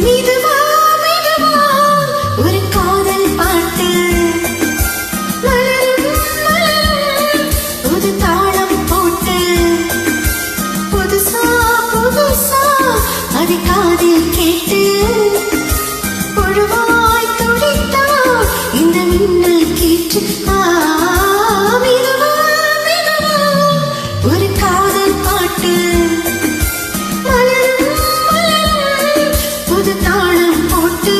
மெதுவா மெதுவா ஒரு காதல் பாட்டு மலரும் மலரும் புது தாளம் போட்டு புதுசா புதுசா அதை காதில் கேட்டு பொழுவாய் துடித்தா இந்த மின்னல் கீற்று மெதுவா மெதுவா ஒரு காதல் பாட்டு மலரும் மலரும் புது தாளம் போட்டு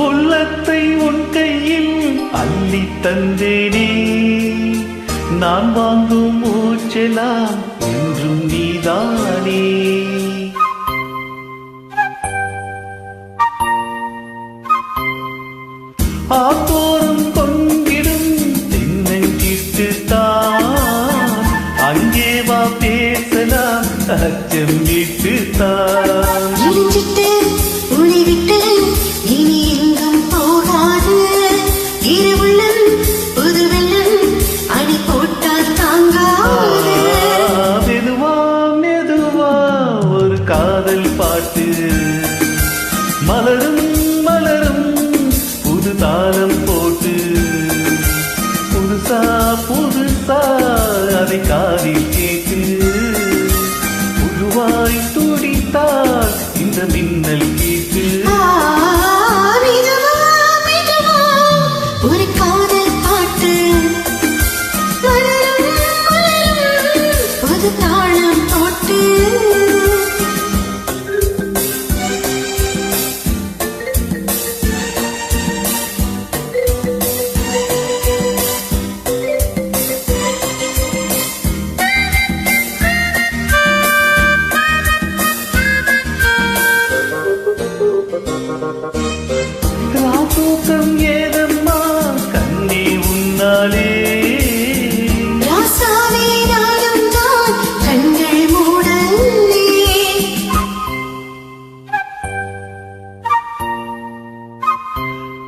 உள்ளத்தை உன் கையில் அள்ளி தந்தேனே நான் வாங்கும் மூச்செல்லாம் என்றும் நீதானே ஆத்தோறும் பொங்கிடும் தென்னங்கிட்டு தான் அங்கே வா பேசலாம் அச்சம் விட்டு தான் இடிஞ்சிட்டு உன்னை விட்டு இனி எங்கும் போகாது இருவுள்ளம் புது வெள்ளம் அடி போட்டால் தாங்காது மெதுவா மெதுவா ஒரு காதல் பாட்டு மலரும் மலரும் புது தாளம் போட்டு புதுசா புதுசா அதை காதில் கேட்டு புழுவாய் துடித்தால் இந்த மின்னல் கேட்டு மெதுவா மெதுவா ஒரு காதல் பாட்டு மலரும் மலரும் புது தாளம் போட்டு தூக்கம் ஏதம்மா கண்ணே உன்னாலே ராசாவே நானும் தான் கண்கள் மூடலே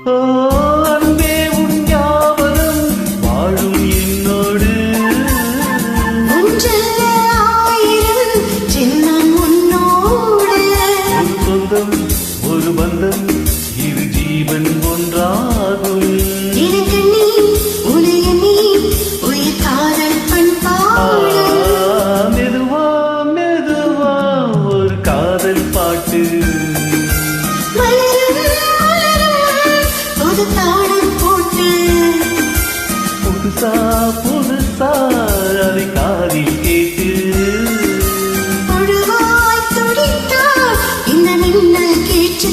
ஓ அன்பே உன் ஞாபகம் வாழும் என்னோடு ஒன்றல்ல ஆயிரம் ஜென்மம் உன்னோடு ஒரு சொந்தம் ஒரு பந்தம் இரு ஜீவன் ஒன்றாகும் இளங்கண்ணி உலகமே உயிர் காதல் பண்பாடு மெதுவா மெதுவா ஒரு காதல் பாட்டு மலரும் மலரும் புது தாளம் போட்டு புதுசா புதுசா அதை காதில் கேட்டு பொழுவாய் துடித்தால் இந்த மின்னல் கீற்று